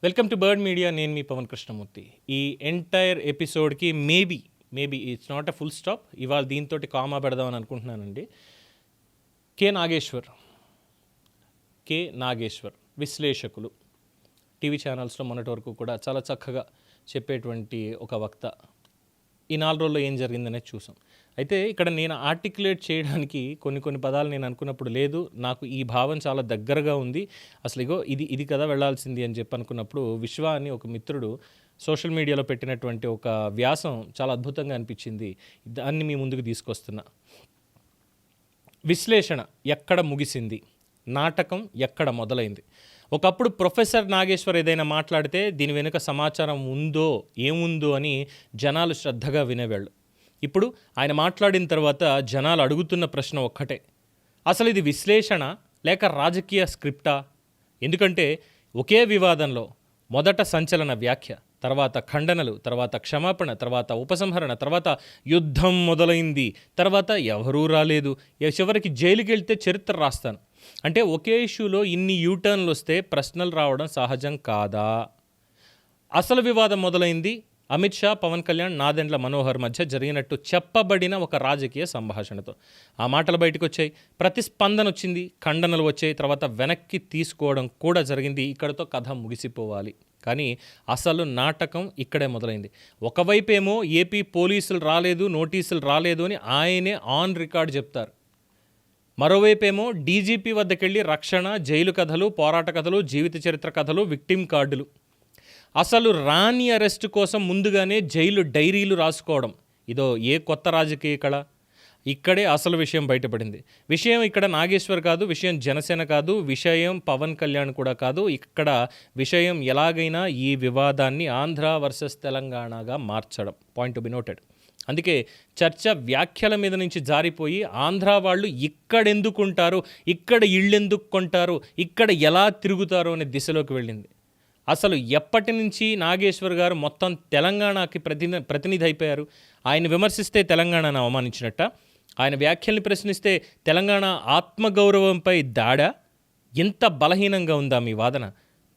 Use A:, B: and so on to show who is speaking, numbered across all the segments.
A: Welcome to bird media. నేను మీ పవన్ కృష్ణమూర్తి. ఈ entire ఎపిసోడ్కి maybe it's not a full stop. ఇవాళ దీంతో కామా పెడదామని అనుకుంటున్నానండి. కె నాగేశ్వర్ విశ్లేషకులు టీవీ ఛానల్స్లో మొన్నటి వరకు కూడా చాలా చక్కగా చెప్పేటువంటి ఒక వక్త. ఈ 4 రోజుల్లో ఏం జరిగిందనేది చూసాం. అయితే ఇక్కడ నేను ఆర్టికులేట్ చేయడానికి కొన్ని పదాలు నేను అనుకున్నప్పుడు లేదు, నాకు ఈ భావం చాలా దగ్గరగా ఉంది, అసలు ఇగో ఇది కదా వెళ్ళాల్సింది అని చెప్పి అనుకున్నప్పుడు విశ్వ అని ఒక మిత్రుడు సోషల్ మీడియాలో పెట్టినటువంటి ఒక వ్యాసం చాలా అద్భుతంగా అనిపించింది. దాన్ని మీ ముందుకు తీసుకొస్తున్నా. విశ్లేషణ ఎక్కడ ముగిసింది, నాటకం ఎక్కడ మొదలైంది. ఒకప్పుడు ప్రొఫెసర్ నాగేశ్వర్ ఏదైనా మాట్లాడితే దీని వెనుక సమాచారం ఉందో ఏముందో అని జనాలు శ్రద్ధగా వినేవాళ్ళు. ఇప్పుడు ఆయన మాట్లాడిన తర్వాత జనాలు అడుగుతున్న ప్రశ్న ఒక్కటే, అసలు ఇది విశ్లేషణ లేక రాజకీయ స్క్రిప్టా? ఎందుకంటే ఒకే వివాదంలో మొదట సంచలన వ్యాఖ్య, తర్వాత ఖండనలు, తర్వాత క్షమాపణ, తర్వాత ఉపసంహరణ, తర్వాత యుద్ధం మొదలైంది, తర్వాత ఎవరూ రాలేదు, చివరికి జైలుకి వెళ్తే చరిత్ర రాస్తాను అంటే ఒకే ఇష్యూలో ఇన్ని యూటర్న్లు వస్తే ప్రశ్నలు రావడం సహజం కాదా? అసలు వివాదం మొదలైంది అమిత్ షా, పవన్ కళ్యాణ్, నాదెండ్ల మనోహర్ మధ్య జరిగినట్టు చెప్పబడిన ఒక రాజకీయ సంభాషణతో. ఆ మాటలు బయటకు వచ్చాయి, ప్రతిస్పందన వచ్చింది, ఖండనలు వచ్చాయి, తర్వాత వెనక్కి తీసుకోవడం కూడా జరిగింది. ఇక్కడతో కథ ముగిసిపోవాలి. కానీ అసలు నాటకం ఇక్కడే మొదలైంది. ఒకవైపేమో ఏపీ పోలీసులు రాలేదు, నోటీసులు రాలేదు అని ఆయనే ఆన్ రికార్డ్ చెప్తారు. మరోవైపేమో డీజీపీ వద్దకెళ్ళి రక్షణ, జైలు కథలు, పోరాట కథలు, జీవిత చరిత్ర కథలు, విక్టిమ్ కార్డులు. అసలు రాని అరెస్టు కోసం ముందుగానే జైలు డైరీలు రాసుకోవడం. ఇదో ఏ కొత్త రాజకీయ కళ? ఇక్కడే అసలు విషయం బయటపడింది. విషయం ఇక్కడ నాగేశ్వర్ కాదు, విషయం జనసేన కాదు, విషయం పవన్ కళ్యాణ్ కూడా కాదు. ఇక్కడ విషయం ఎలాగైనా ఈ వివాదాన్ని ఆంధ్ర వర్సెస్ తెలంగాణగా మార్చడం. Point to be noted. అందుకే చర్చ వ్యాఖ్యల మీద నుంచి జారిపోయి ఆంధ్ర వాళ్ళు ఇక్కడెందుకుంటారు, ఇక్కడ ఇళ్ళెందుకు కొంటారు, ఇక్కడ ఎలా తిరుగుతారు అనే దిశలోకి వెళ్ళింది. అసలు ఎప్పటి నుంచి నాగేశ్వర్ గారు మొత్తం తెలంగాణకి ప్రతినిధి అయిపోయారు? ఆయన విమర్శిస్తే తెలంగాణను అవమానించినట్ట, ఆయన వ్యాఖ్యల్ని ప్రశ్నిస్తే తెలంగాణ ఆత్మగౌరవంపై దాడా? ఎంత బలహీనంగా ఉందా మీ వాదన?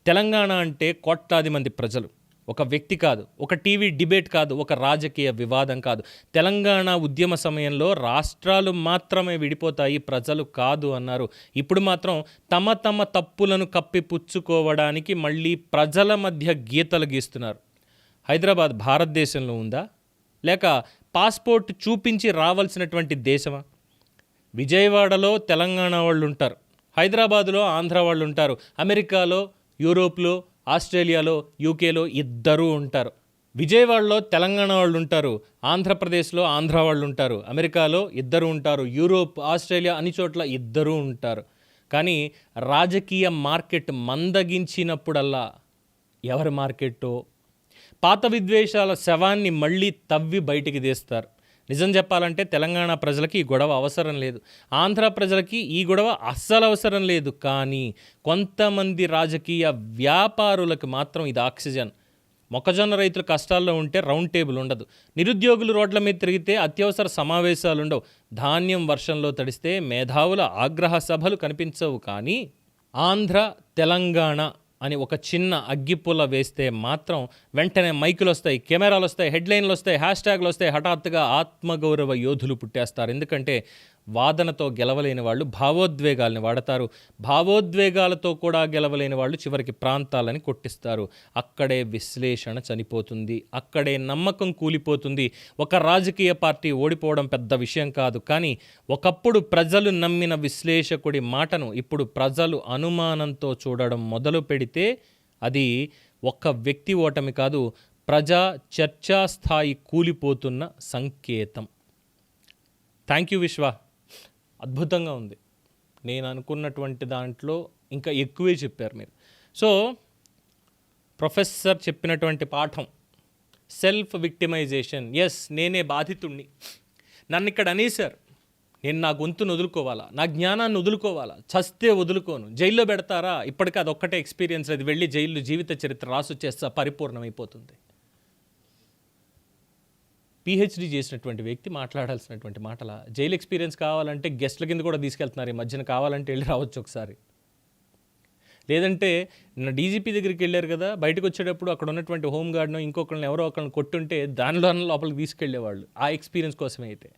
A: తెలంగాణ అంటే కోట్లాది మంది ప్రజలు, ఒక వ్యక్తి కాదు, ఒక టీవీ డిబేట్ కాదు, ఒక రాజకీయ వివాదం కాదు. తెలంగాణ ఉద్యమ సమయంలో రాష్ట్రాలు మాత్రమే విడిపోతాయి, ప్రజలు కాదు అన్నారు. ఇప్పుడు మాత్రం తమ తప్పులను కప్పిపుచ్చుకోవడానికి మళ్ళీ ప్రజల మధ్య గీతలు గీస్తున్నారు. హైదరాబాద్ భారతదేశంలో ఉందా, లేక పాస్పోర్ట్ చూపించి రావాల్సినటువంటి దేశమా? విజయవాడలో తెలంగాణ వాళ్ళు ఉంటారు, హైదరాబాదులో ఆంధ్ర వాళ్ళు ఉంటారు, అమెరికాలో, యూరోప్లో, ఆస్ట్రేలియాలో, యూకేలో ఇద్దరూ ఉంటారు. విజయవాడలో తెలంగాణ వాళ్ళు ఉంటారు, ఆంధ్రప్రదేశ్లో ఆంధ్ర వాళ్ళు ఉంటారు, అమెరికాలో ఇద్దరు ఉంటారు, యూరోప్, ఆస్ట్రేలియా అన్ని చోట్ల ఇద్దరూ ఉంటారు. కానీ రాజకీయ మార్కెట్ మందగించినప్పుడల్లా ఎవరి మార్కెట్టో, పాత విద్వేషాల శవాన్ని మళ్ళీ తవ్వి బయటికి తీస్తారు. నిజం చెప్పాలంటే తెలంగాణ ప్రజలకి ఈ గొడవ అవసరం లేదు, ఆంధ్ర ప్రజలకి ఈ గొడవ అస్సలు అవసరం లేదు. కానీ కొంతమంది రాజకీయ వ్యాపారులకు మాత్రం ఇది ఆక్సిజన్. మొక్కజొన్న రైతులు కష్టాల్లో ఉంటే రౌండ్ టేబుల్ ఉండదు, నిరుద్యోగులు రోడ్ల మీద తిరిగితే అత్యవసర సమావేశాలు ఉండవు, ధాన్యం వర్షంలో తడిస్తే మేధావుల ఆగ్రహ సభలు కనిపించవు. కానీ ఆంధ్ర, తెలంగాణ అని ఒక చిన్న అగ్గిపుల్ల వేస్తే మాత్రం వెంటనే మైకులు వస్తాయి, కెమెరాలు వస్తాయి, హెడ్లైన్లు వస్తాయి, హ్యాష్ ట్యాగ్లు వస్తాయి, హఠాత్తుగా ఆత్మగౌరవ యోధులు పుట్టేస్తారు. ఎందుకంటే వాదనతో గెలవలేని వాళ్ళు భావోద్వేగాల్ని వాడతారు, భావోద్వేగాలతో కూడా గెలవలేని వాళ్ళు చివరికి ప్రాంతాలని కొట్టిస్తారు. అక్కడే విశ్లేషణ చనిపోతుంది, అక్కడే నమ్మకం కూలిపోతుంది. ఒక రాజకీయ పార్టీ ఓడిపోవడం పెద్ద విషయం కాదు, కానీ ఒకప్పుడు ప్రజలు నమ్మిన విశ్లేషకుడి మాటను ఇప్పుడు ప్రజలు అనుమానంతో చూడడం మొదలు పెడితే అది ఒక్క వ్యక్తి ఓటమి కాదు, ప్రజా చర్చా స్థాయి కూలిపోతున్న సంకేతం. థ్యాంక్ యూ విశ్వ, అద్భుతంగా ఉంది. నేను అనుకున్నటువంటి దాంట్లో ఇంకా ఎక్కువే చెప్పారు మీరు. సో ప్రొఫెసర్ చెప్పినటువంటి పాఠం సెల్ఫ్ విక్టిమైజేషన్. ఎస్, నేనే బాధితుణ్ణి, నన్ను ఇక్కడ అనేసారు, నేను నా గొంతును వదులుకోవాలా, నా జ్ఞానాన్ని వదులుకోవాలా, చస్తే వదులుకోను, జైల్లో పెడతారా, ఇప్పటికీ అదొక్కటే ఎక్స్పీరియన్స్, అది వెళ్ళి జైల్లో జీవిత చరిత్ర రాసొచ్చేస్తా పరిపూర్ణమైపోతుంది. పిహెచ్డి చేసినటువంటి వ్యక్తి మాట్లాడాల్సినటువంటి మాటల జైలు ఎక్స్పీరియన్స్ కావాలంటే గెస్ట్ల కింద కూడా తీసుకెళ్తున్నారు ఈ మధ్యన, కావాలంటే వెళ్ళి రావచ్చు ఒకసారి. లేదంటే నిన్న డీజీపీ దగ్గరికి వెళ్ళారు కదా, బయటకు వచ్చేటప్పుడు అక్కడ ఉన్నటువంటి హోమ్ గార్డ్నో ఇంకొకరిని ఎవరో ఒకరిని కొట్టుంటే దానిలో లోపలికి తీసుకెళ్లేవాళ్ళు ఆ ఎక్స్పీరియన్స్ కోసమే. అయితే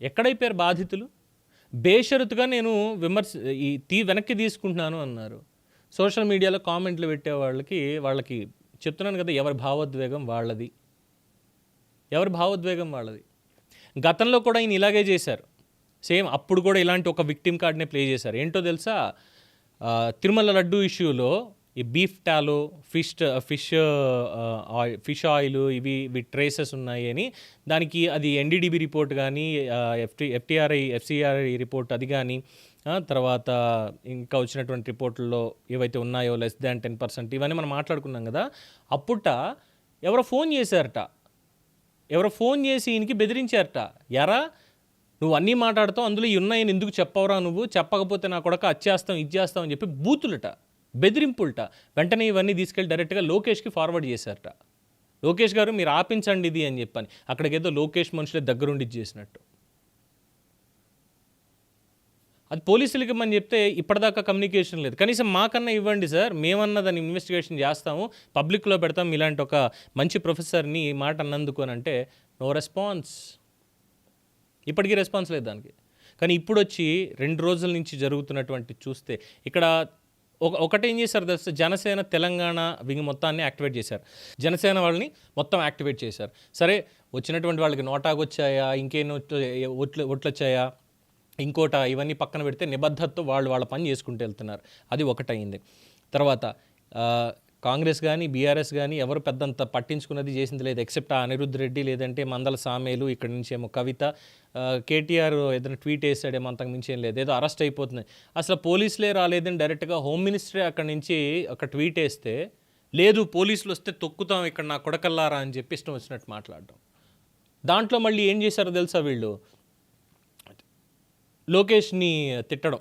A: ఎక్కడైపోయారు బాధితులు? బేషరతుగా నేను వెనక్కి తీసుకుంటున్నాను అన్నారు. సోషల్ మీడియాలో కామెంట్లు పెట్టే వాళ్ళకి చెప్తున్నాను కదా, ఎవరి భావోద్వేగం వాళ్ళది. గతంలో కూడా ఈయన ఇలాగే చేశారు. సేమ్ అప్పుడు కూడా ఇలాంటి ఒక విక్టిమ్ కార్డ్నే ప్లే చేశారు. ఏంటో తెలుసా, తిరుమల లడ్డు ఇష్యూలో ఈ బీఫ్ టాలో ఫిష్ ఆయిల్ ఇవి ట్రేసెస్ ఉన్నాయి అని, దానికి అది ఎన్డీడీబీ రిపోర్ట్ కానీ ఎఫ్సిఆర్ఐ రిపోర్ట్ అది కానీ, తర్వాత ఇంకా వచ్చినటువంటి రిపోర్టుల్లో ఏవైతే ఉన్నాయో లెస్ దాన్ 10% ఇవన్నీ మనం మాట్లాడుకున్నాం కదా. అప్పుట ఎవరో ఫోన్ చేసి ఈయనకి బెదిరించారట. ఎరా నువ్వు అన్నీ మాట్లాడతావు, అందులో ఇవి ఉన్నాయని ఎందుకు చెప్పవరా, నువ్వు చెప్పకపోతే నా కొడక అచ్చేస్తాం ఇచ్చేస్తాం అని చెప్పి బూతులట, బెదిరింపులట. వెంటనే ఇవన్నీ తీసుకెళ్ళి డైరెక్ట్గా లోకేష్కి ఫార్వర్డ్ చేశారట. లోకేష్ గారు మీరు ఆపించండి ఇది అని చెప్పని. అక్కడికేదో లోకేష్ మనుషులే దగ్గరుండి చేసినట్టు. అది పోలీసులకి మనం చెప్తే ఇప్పటిదాకా కమ్యూనికేషన్ లేదు. కనీసం మాకన్నా ఇవ్వండి సార్, మేమన్నా దాన్ని ఇన్వెస్టిగేషన్ చేస్తాము, పబ్లిక్లో పెడతాం, ఇలాంటి ఒక మంచి ప్రొఫెసర్ని ఈ మాట అన్నందుకు అని అంటే నో రెస్పాన్స్. ఇప్పటికీ రెస్పాన్స్ లేదు దానికి. కానీ ఇప్పుడు వచ్చి 2 రోజుల నుంచి జరుగుతున్నటువంటి చూస్తే ఇక్కడ ఒకటేం చేశారు తెలుసు, జనసేన తెలంగాణ వింగ్ మొత్తాన్ని యాక్టివేట్ చేశారు. జనసేన వాళ్ళని మొత్తం యాక్టివేట్ చేశారు. సరే, వచ్చినటువంటి వాళ్ళకి నోటాకు వచ్చాయా, ఇంకేం ఓట్లు వచ్చాయా, ఇంకోట, ఇవన్నీ పక్కన పెడితే నిబద్ధతతో వాళ్ళ పని చేసుకుంటూ వెళ్తున్నారు. అది ఒకటైంది. తర్వాత కాంగ్రెస్ కానీ బీఆర్ఎస్ కానీ ఎవరు పెద్దంత పట్టించుకున్నది చేసింది లేదు, ఎక్సెప్ట్ ఆ అనిరుద్ధ్ రెడ్డి లేదంటే మందల సామేలు, ఇక్కడి నుంచి ఏమో కవిత, కేటీఆర్ ఏదైనా ట్వీట్ వేసాడేమో, అంతకు మించి ఏం లేదు. ఏదో అరెస్ట్ అయిపోతుంది, అసలు పోలీసులే రాలేదని డైరెక్ట్గా హోమ్ మినిస్టరే అక్కడి నుంచి ఒక ట్వీట్ వేస్తే, లేదు పోలీసులు వస్తే తొక్కుతాం ఇక్కడ నా కొడకల్లారా అని చెప్పి ఇష్టం వచ్చినట్టు మాట్లాడడం. దాంట్లో మళ్ళీ ఏం చేశారో తెలుసా వీళ్ళు, లోకేష్ని తిట్టడం.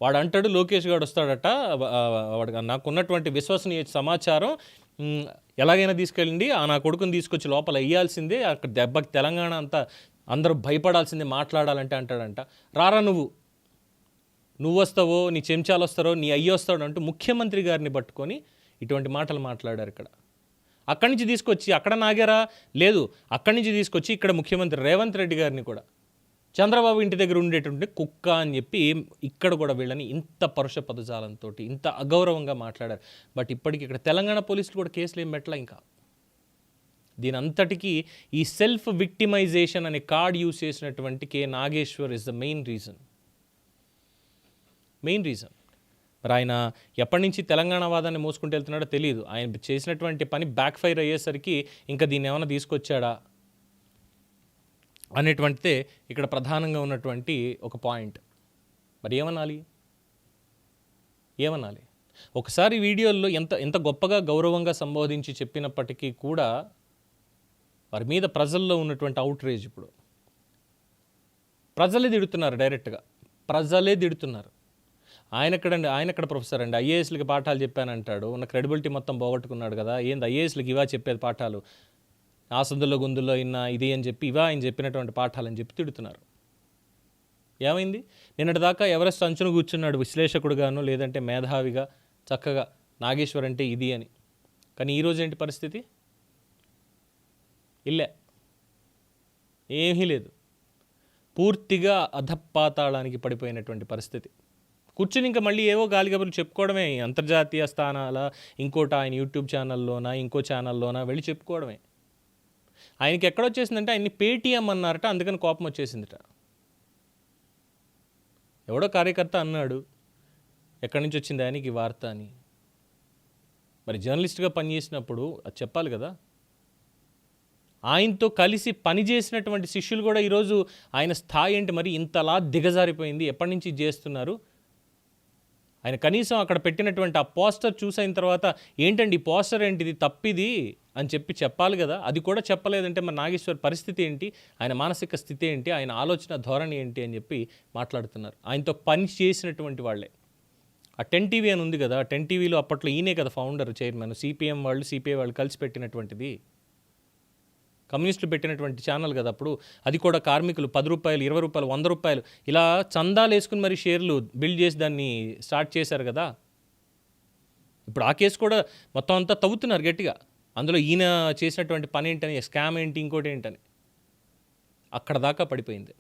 A: వాడు అంటాడు లోకేష్ గారు వస్తాడట, వాడు నాకున్నటువంటి విశ్వసనీయ సమాచారం ఎలాగైనా తీసుకెళ్ళండి, నా కొడుకుని తీసుకొచ్చి లోపల వేయాల్సిందే, అక్కడ దెబ్బకి తెలంగాణ అంతా అందరూ భయపడాల్సిందే మాట్లాడాలంటే అంటాడంట. రారా నువ్వు వస్తావో, నీ చెంచాలు వస్తారో, నీ అయ్యి వస్తాడు అంటూ ముఖ్యమంత్రి గారిని పట్టుకొని ఇటువంటి మాటలు మాట్లాడారు. అక్కడి నుంచి తీసుకొచ్చి అక్కడ నాగారా లేదు, అక్కడి నుంచి తీసుకొచ్చి ఇక్కడ ముఖ్యమంత్రి రేవంత్ రెడ్డి గారిని కూడా చంద్రబాబు ఇంటి దగ్గర ఉండేటువంటి కుక్క అని చెప్పి ఇక్కడ కూడా వీళ్ళని ఇంత పరుష పదజాలంతో ఇంత అగౌరవంగా మాట్లాడారు. బట్ ఇప్పటికి ఇక్కడ తెలంగాణ పోలీసులు కూడా కేసులు ఏం పెట్టలా. ఇంకా దీని అంతటికీ ఈ సెల్ఫ్ విక్టిమైజేషన్ అనే కార్డ్ యూజ్ చేసినటువంటి K Nageshwar is the main reason. మరి ఆయన ఎప్పటి నుంచి తెలంగాణ వాదాన్ని మోసుకుంటూ వెళ్తున్నాడో తెలియదు. ఆయన చేసినటువంటి పని బ్యాక్ ఫైర్ అయ్యేసరికి ఇంకా దీన్ని ఏమైనా తీసుకొచ్చాడా అనేటువంటిదే ఇక్కడ ప్రధానంగా ఉన్నటువంటి ఒక పాయింట్. మరి ఏమనాలి? ఒకసారి వీడియోల్లో ఎంత గొప్పగా గౌరవంగా సంబోధించి చెప్పినప్పటికీ కూడా వారి మీద ప్రజల్లో ఉన్నటువంటి అవుట్రేజ్, ఇప్పుడు ప్రజలే తిడుతున్నారు, డైరెక్ట్గా ప్రజలే తిడుతున్నారు. ఆయన ఎక్కడ ప్రొఫెసర్ అండి, ఐఏఎస్లకి పాఠాలు చెప్పానంటాడు, ఉన్న క్రెడిబిలిటీ మొత్తం పోగొట్టుకున్నాడు కదా. ఏంది ఐఏఎస్లకి ఇవా చెప్పేది పాఠాలు, ఆ సందుల్లో గుందుల్లో ఇది అని చెప్పి ఆయన చెప్పినటువంటి పాఠాలని చెప్పి తిడుతున్నారు. ఏమైంది? నిన్నటిదాకా ఎవరెస్ట్ అంచును కూర్చున్నాడు విశ్లేషకుడుగాను, లేదంటే మేధావిగా చక్కగా నాగేశ్వర్ అంటే ఇది అని. కానీ ఈరోజు ఏంటి పరిస్థితి? ఏమీ లేదు, పూర్తిగా అధపాతాళానికి పడిపోయినటువంటి పరిస్థితి. కూర్చుని ఇంకా మళ్ళీ ఏవో గాలి కబుర్లు చెప్పుకోవడమే, అంతర్జాతీయ స్థానాల ఇంకోటి ఆయన యూట్యూబ్ ఛానల్లోనా ఇంకో ఛానల్లోనా వెళ్ళి చెప్పుకోవడమే. ఆయనకి ఎక్కడొచ్చేసిందంటే ఆయన్ని పేటీఎం అన్నారట, అందుకని కోపం వచ్చేసిందిట. ఎవడో కార్యకర్త అన్నాడు, ఎక్కడి నుంచి వచ్చింది ఆయనకి వార్త అని. మరి జర్నలిస్ట్గా పనిచేసినప్పుడు అది చెప్పాలి కదా. ఆయనతో కలిసి పనిచేసినటువంటి శిష్యులు కూడా ఈరోజు ఆయన స్థాయి ఏంటి మరి ఇంతలా దిగజారిపోయింది, ఎప్పటి నుంచి చేస్తున్నారు. ఆయన కనీసం అక్కడ పెట్టినటువంటి ఆ పోస్టర్ చూసిన తర్వాత ఏంటండి ఈ పోస్టర్ ఏంటిది, తప్పిది అని చెప్పాలి కదా. అది కూడా చెప్పలేదంటే మరి నాగేశ్వర్ పరిస్థితి ఏంటి, ఆయన మానసిక స్థితి ఏంటి, ఆయన ఆలోచన ధోరణి ఏంటి అని చెప్పి మాట్లాడుతున్నారు. ఆయనతో పని చేసినటువంటి వాళ్ళే. ఆ 10 టీవీ అని ఉంది కదా, 10 టీవీలో అప్పట్లో ఈయనే కదా ఫౌండర్, చైర్మన్, సిపిఐ వాళ్ళు కలిసి పెట్టినటువంటిది. కమ్యూనిస్టులు పెట్టినటువంటి ఛానల్ కదా అప్పుడు. అది కూడా కార్మికులు రూ. 10, రూ. 20, రూ. 100 ఇలా చందాలు వేసుకుని మరి షేర్లు బిల్డ్ చేసి దాన్ని స్టార్ట్ చేశారు కదా. ఇప్పుడు ఆ కేసు కూడా మొత్తం అంతా తవ్వుతున్నారు గట్టిగా. అందులో ఈయన చేసినటువంటి పని ఏంటని, స్కామ్ ఏంటి, ఇంకోటి ఏంటని అక్కడ దాకా పడిపోయింది.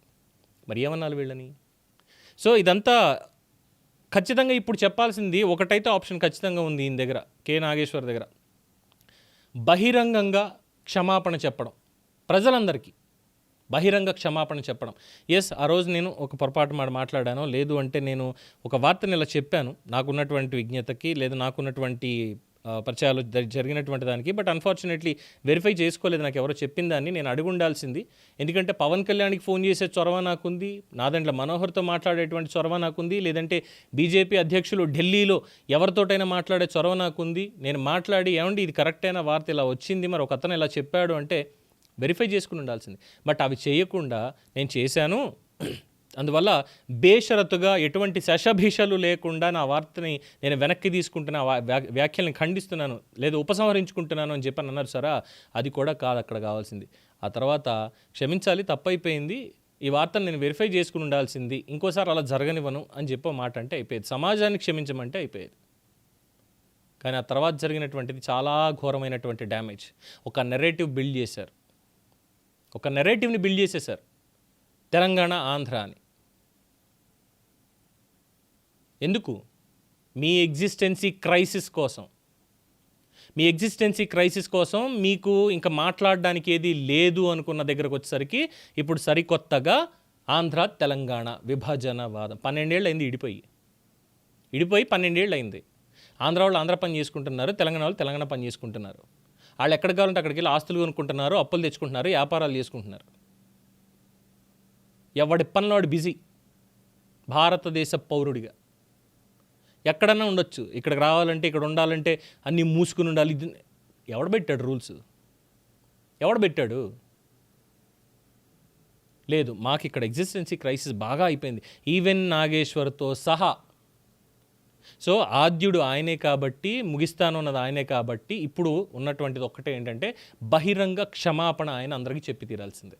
A: మరి ఏమన్నాను వీళ్ళని? సో ఇదంతా ఖచ్చితంగా ఇప్పుడు చెప్పాల్సింది ఒకటైతే ఆప్షన్ ఖచ్చితంగా ఉంది ఈయన దగ్గర, కె నాగేశ్వర్ దగ్గర. బహిరంగంగా క్షమాపణ చెప్పడం, ప్రజలందరికీ బహిరంగ క్షమాపణ చెప్పడం. ఎస్, ఆ రోజు నేను ఒక పొరపాటు మాట్లాడాను, లేదు అంటే నేను ఒక వార్తను ఇలా చెప్పాను నాకున్నటువంటి విజ్ఞతకి, లేదా నాకున్నటువంటి పరిచయాలు జరిగినటువంటి దానికి. బట్ అన్ఫార్చునేట్లీ వెరిఫై చేసుకోలేదు, నాకు ఎవరో చెప్పిన దాన్ని. నేను అడిగి ఉండాల్సింది. ఎందుకంటే పవన్ కళ్యాణ్కి ఫోన్ చేసే చొరవ నాకుంది, నాదంట్లో మనోహర్తో మాట్లాడేటువంటి చొరవ నాకుంది, లేదంటే బీజేపీ అధ్యక్షులు ఢిల్లీలో ఎవరితోటైనా మాట్లాడే చొరవ నాకుంది. నేను మాట్లాడి ఏమండి ఇది కరెక్ట్ అయిన వార్త ఇలా వచ్చింది, మరి ఒక అతను ఇలా చెప్పాడు అంటే వెరిఫై చేసుకుని ఉండాల్సింది. బట్ అవి చేయకుండా నేను చేశాను, అందువల్ల బేషరతుగా ఎటువంటి శషభీషలు లేకుండా నా వార్తని నేను వెనక్కి తీసుకుంటున్నా, వ్యాఖ్యల్ని ఖండిస్తున్నాను, లేదా ఉపసంహరించుకుంటున్నాను అని చెప్పని అన్నారు సరా. అది కూడా కాదు అక్కడ కావాల్సింది. ఆ తర్వాత క్షమించాలి, తప్పైపోయింది, ఈ వార్తను నేను వెరిఫై చేసుకుని ఉండాల్సింది, ఇంకోసారి అలా జరగనివ్వను అని చెప్పి మాట అంటే అయిపోయేది. సమాజాన్ని క్షమించమంటే అయిపోయేది. కానీ ఆ తర్వాత జరిగినటువంటిది చాలా ఘోరమైనటువంటి డ్యామేజ్. ఒక నెరేటివ్ బిల్డ్ చేశారు, ఒక నెరేటివ్ని బిల్డ్ చేసేశారు, తెలంగాణ ఆంధ్ర అని. ఎందుకు? మీ ఎగ్జిస్టెన్సీ క్రైసిస్ కోసం. మీ ఎగ్జిస్టెన్సీ క్రైసిస్ కోసం మీకు ఇంకా మాట్లాడడానికి ఏది లేదు అనుకున్న దగ్గరకు వచ్చేసరికి ఇప్పుడు సరికొత్తగా ఆంధ్ర తెలంగాణ విభజనవాదం. 12 ఏళ్ళు అయింది విడిపోయి 12 ఏళ్ళు అయింది. ఆంధ్ర వాళ్ళు ఆంధ్ర పని చేసుకుంటున్నారు, తెలంగాణ వాళ్ళు తెలంగాణ పని చేసుకుంటున్నారు. వాళ్ళు ఎక్కడికి కావాలంటే అక్కడికి వెళ్ళి ఆస్తులు కొనుక్కుంటున్నారు, అప్పులు తెచ్చుకుంటున్నారు, వ్యాపారాలు చేసుకుంటున్నారు. ఎవడి పనిలో వాడు బిజీ. భారతదేశ పౌరుడిగా ఎక్కడన్నా ఉండొచ్చు, ఇక్కడికి రావాలంటే ఇక్కడ ఉండాలంటే అన్నీ మూసుకుని ఉండాలి. ఇది ఎవడు పెట్టాడు రూల్స్? ఎవడు పెట్టాడు? లేదు, మాకు ఇక్కడ ఎగ్జిస్టెన్సీ క్రైసిస్ బాగా అయిపోయింది, ఈవెన్ నాగేశ్వర్తో సహా. సో ఆద్యుడు ఆయనే కాబట్టి, ముగిస్తాను అన్నది ఆయనే కాబట్టి, ఇప్పుడు ఉన్నటువంటిది ఒక్కటే ఏంటంటే బహిరంగ క్షమాపణ ఆయన అందరికీ చెప్పి తీరాల్సిందే.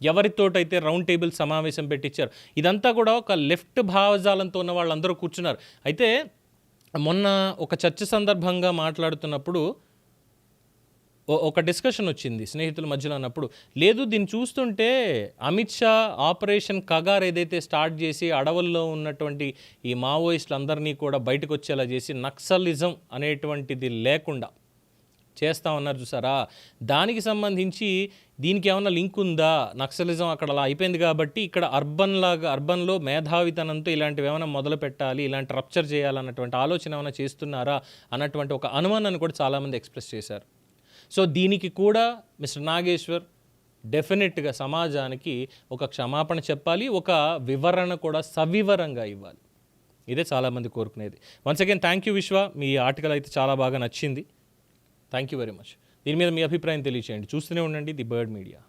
A: ఎవరితోటైతే రౌండ్ టేబుల్ సమావేశం పెట్టించారు, ఇదంతా కూడా ఒక లెఫ్ట్ భావజాలంతో ఉన్న వాళ్ళందరూ కూర్చున్నారు. అయితే మొన్న ఒక చర్చ సందర్భంగా మాట్లాడుతున్నప్పుడు ఒక డిస్కషన్ వచ్చింది స్నేహితుల మధ్యలో అన్నప్పుడు, లేదు దీన్ని చూస్తుంటే అమిత్ షా ఆపరేషన్ కగార్ ఏదైతే స్టార్ట్ చేసి అడవుల్లో ఉన్నటువంటి ఈ మావోయిస్టులందరినీ కూడా బయటకు వచ్చేలా చేసి నక్సలిజం అనేటువంటిది లేకుండా చేస్తామన్నారు చూసారా, దానికి సంబంధించి దీనికి ఏమన్నా లింక్ ఉందా? నక్సలిజం అక్కడ అలా అయిపోయింది కాబట్టి ఇక్కడ అర్బన్లో మేధావితనంతో ఇలాంటివి ఏమైనా మొదలు పెట్టాలి, ఇలాంటి రప్చర్ చేయాలన్నటువంటి ఆలోచన ఏమైనా చేస్తున్నారా అన్నటువంటి ఒక అనుమానాన్ని కూడా చాలామంది ఎక్స్ప్రెస్ చేశారు. సో దీనికి కూడా మిస్టర్ నాగేశ్వర్ డెఫినెట్గా సమాజానికి ఒక క్షమాపణ చెప్పాలి, ఒక వివరణ కూడా సవివరంగా ఇవ్వాలి. ఇదే చాలామంది కోరుకునేది. వన్స్ అగైన్ థ్యాంక్ యూ విశ్వ, మీ ఆర్టికల్ అయితే చాలా బాగా నచ్చింది. Thank you very much. దీని మీద మీ అభిప్రాయం తెలియచేయండి. చూస్తూనే ఉండండి ది బర్డ్ మీడియా.